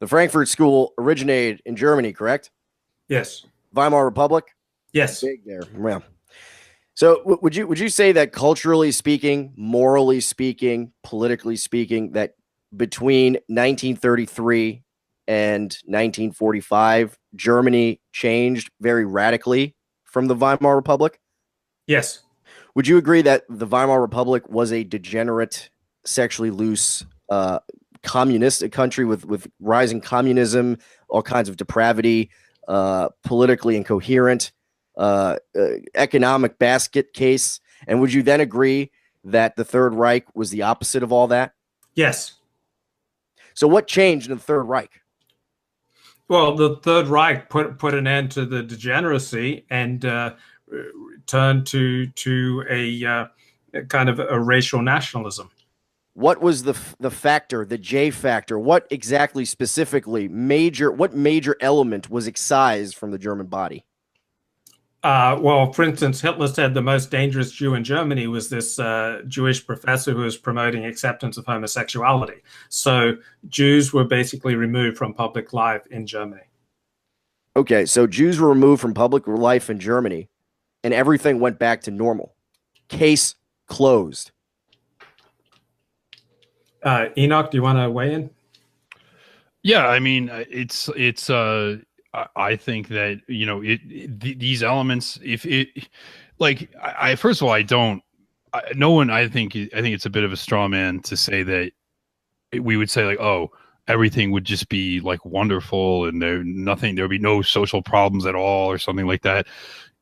The Frankfurt School originated in Germany, correct? Yes. Weimar Republic? Yes. Big there. Yeah. So would you say that culturally speaking, morally speaking, politically speaking, that between 1933 and 1945, Germany changed very radically from the Weimar Republic? Yes. Would you agree that the Weimar Republic was a degenerate, sexually loose, communistic country with rising communism, all kinds of depravity, politically incoherent, economic basket case? And would you then agree that the Third Reich was the opposite of all that? Yes. So what changed in the Third Reich? Well, the Third Reich put an end to the degeneracy and turned to a kind of a racial nationalism. What was the factor, the J factor? What exactly, specifically, what major element was excised from the German body? Well, for instance, Hitler said the most dangerous Jew in Germany was this Jewish professor who was promoting acceptance of homosexuality. So Jews were basically removed from public life in Germany. Okay, so Jews were removed from public life in Germany, and everything went back to normal. Case closed. Enoch, do you want to weigh in? Yeah, I mean, I think that, you know, these elements, if it, like, I first of all, I think it's a bit of a straw man to say that we would say like, oh, everything would just be like wonderful and there would be no social problems at all or something like that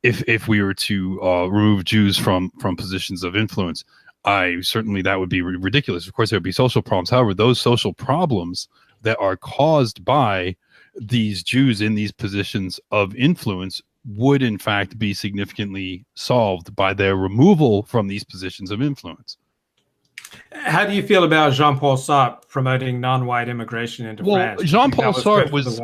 if we were to remove Jews from positions of influence. Certainly that would be ridiculous. Of course, there would be social problems. However, those social problems that are caused by these Jews in these positions of influence would in fact be significantly solved by their removal from these positions of influence. How do you feel about Jean-Paul Sartre promoting non-white immigration into France? Jean-Paul Sartre was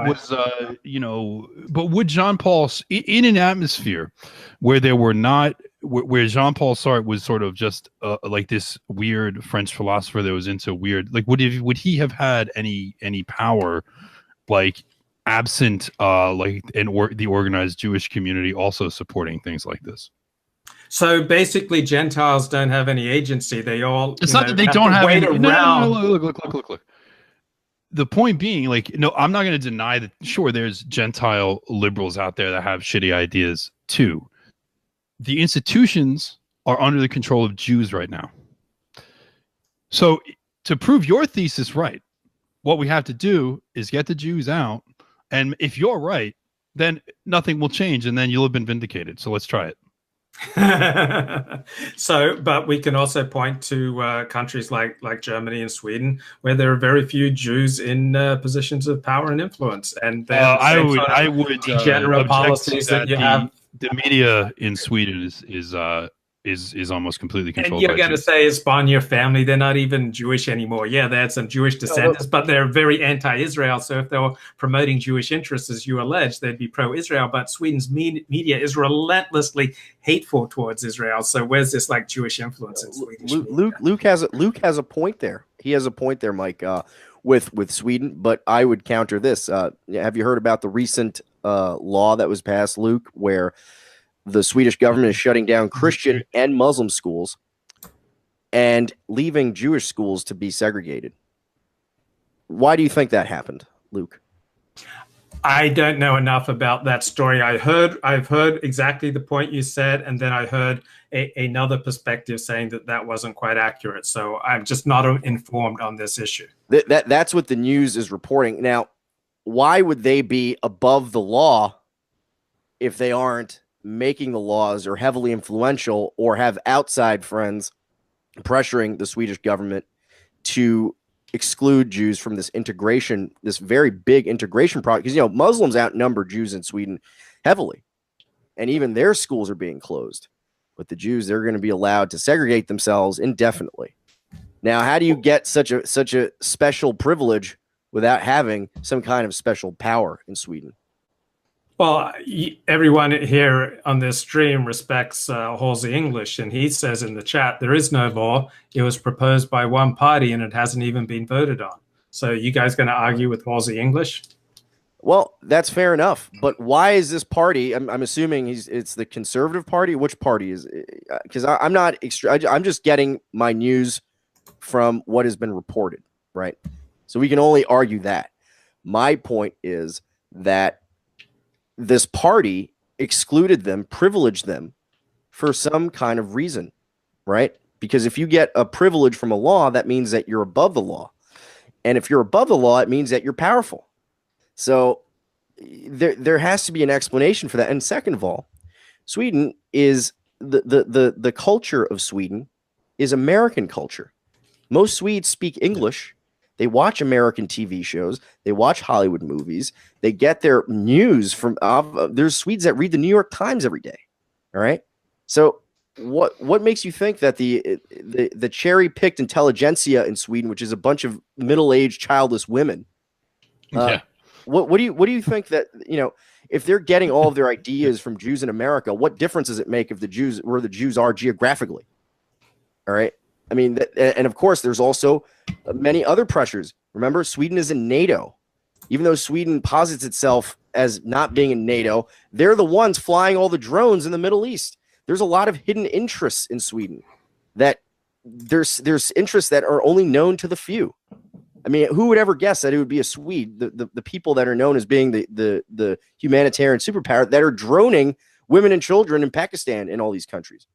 you know, but would Jean-Paul, in an atmosphere where there were not, where Jean-Paul Sartre was sort of just like this weird French philosopher that was into weird, like would he have had any power, like absent the organized Jewish community also supporting things like this? So basically, Gentiles don't have any agency. They all. It's not that they don't have any. No, look. The point being, like, no, I'm not going to deny that. Sure, there's Gentile liberals out there that have shitty ideas too. The institutions are under the control of Jews right now. So to prove your thesis right, what we have to do is get the Jews out. And if you're right, then nothing will change, and then you'll have been vindicated. So let's try it. But we can also point to countries like Germany and Sweden, where there are very few Jews in positions of power and influence, and I would degenerate policies that you have. The media in Sweden is almost completely controlled. And you're going to say it's Bonnier family; they're not even Jewish anymore. Yeah, they had some Jewish descendants, but they're very anti-Israel. So if they were promoting Jewish interests, as you allege, they'd be pro-Israel. But Sweden's media is relentlessly hateful towards Israel. So where's this like Jewish influence in Swedish media? Luke has a point there. He has a point there, Mike, with Sweden. But I would counter this. Have you heard about the recent law that was passed, Luke, where the Swedish government is shutting down Christian and Muslim schools and leaving Jewish schools to be segregated? Why do you think that happened, Luke? I don't know enough about that story. I've heard exactly the point you said, and then I heard another perspective saying that wasn't quite accurate. So I'm just not informed on this issue. That's what the news is reporting. Now, why would they be above the law if they aren't making the laws or heavily influential or have outside friends pressuring the Swedish government to exclude Jews from this integration, this very big integration project? Because, you know, Muslims outnumber Jews in Sweden heavily, and even their schools are being closed. But the Jews, they're going to be allowed to segregate themselves indefinitely. Now, how do you get such a special privilege without having some kind of special power in Sweden? Well, everyone here on this stream respects Halsey English, and he says in the chat, there is no law. It was proposed by one party, and it hasn't even been voted on. So you guys going to argue with Aussie English? Well, that's fair enough. But why is this party? I'm assuming it's the Conservative Party. Which party is? Because I'm not. I'm just getting my news from what has been reported, right? So we can only argue that. My point is that this party excluded them, privileged them for some kind of reason, right? Because if you get a privilege from a law, that means that you're above the law. And if you're above the law, it means that you're powerful. So there has to be an explanation for that. And second of all, Sweden is the culture of Sweden is American culture. Most Swedes speak English. They watch American TV shows. They watch Hollywood movies. They get their news from there's Swedes that read the New York Times every day. All right. So what makes you think that the cherry-picked intelligentsia in Sweden, which is a bunch of middle-aged childless women, what do you think that, if they're getting all of their ideas from Jews in America, what difference does it make if where the Jews are geographically? All right. I mean, and of course, there's also many other pressures. Remember, Sweden is in NATO. Even though Sweden posits itself as not being in NATO, they're the ones flying all the drones in the Middle East. There's a lot of hidden interests in Sweden that there's interests that are only known to the few. I mean, who would ever guess that it would be a Swede, the people that are known as being the humanitarian superpower that are droning women and children in Pakistan and all these countries.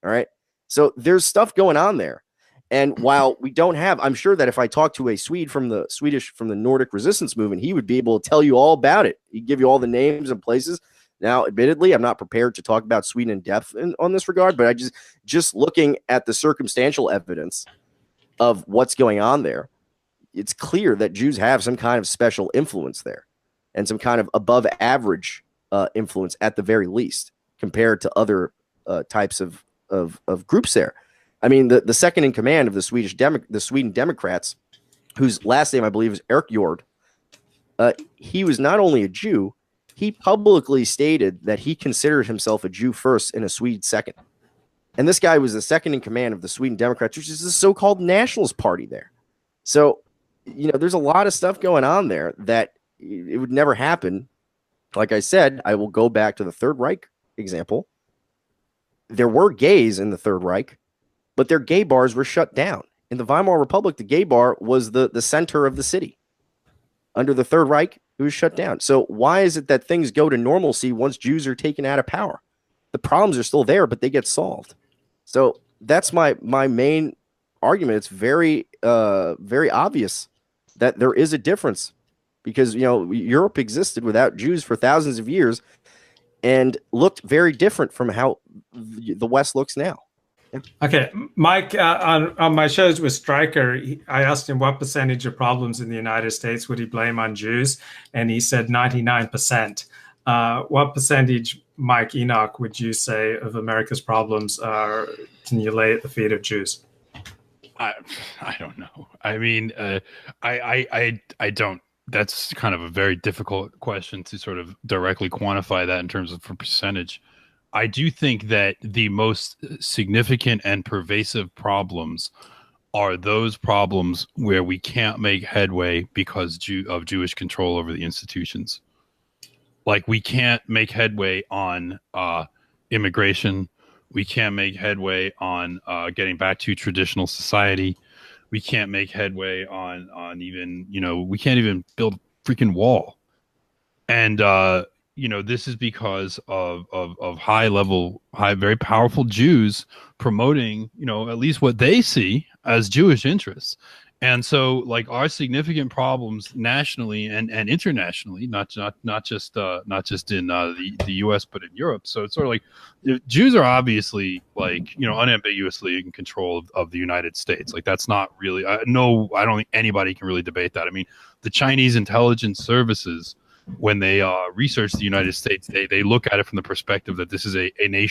All right. So there's stuff going on there. And while we don't have, I'm sure that if I talk to a Swede from the Nordic resistance movement, he would be able to tell you all about it. He'd give you all the names and places. Now, admittedly, I'm not prepared to talk about Sweden in depth on this regard, but I just looking at the circumstantial evidence of what's going on there, it's clear that Jews have some kind of special influence there and some kind of above average influence at the very least compared to other types of groups there. I mean, the second in command of the Sweden Democrats, whose last name I believe is Erik he was not only a Jew, he publicly stated that he considered himself a Jew first and a Swede second. And this guy was the second in command of the Sweden Democrats, which is the so-called nationalist party there. So, there's a lot of stuff going on there that it would never happen. Like I said, I will go back to the Third Reich example. There were gays in the Third Reich, but their gay bars were shut down. In the Weimar Republic, the gay bar was the center of the city. Under the Third Reich, it was shut down. So why is it that things go to normalcy once Jews are taken out of power? The problems are still there, but they get solved. So that's my main argument. It's very, very obvious that there is a difference because, Europe existed without Jews for thousands of years and looked very different from how the West looks now. Okay, Mike, on my shows with Stryker, I asked him what percentage of problems in the United States would he blame on Jews, and he said 99%. What percentage, Mike Enoch, would you say of America's problems can you lay at the feet of Jews? I don't know. I mean, I don't. That's kind of a very difficult question to sort of directly quantify that in terms of percentage. I do think that the most significant and pervasive problems are those problems where we can't make headway because of Jewish control over the institutions. Like we can't make headway on immigration. We can't make headway on getting back to traditional society. We can't make headway on even, we can't even build a freaking wall. And, this is because of very powerful Jews promoting, at least what they see as Jewish interests. And so like our significant problems nationally and internationally, not just in the US, but in Europe. So it's sort of like Jews are obviously like, unambiguously in control of the United States. Like that's not really, I don't think anybody can really debate that. I mean, the Chinese intelligence services, when they research the United States, they look at it from the perspective that this is a nation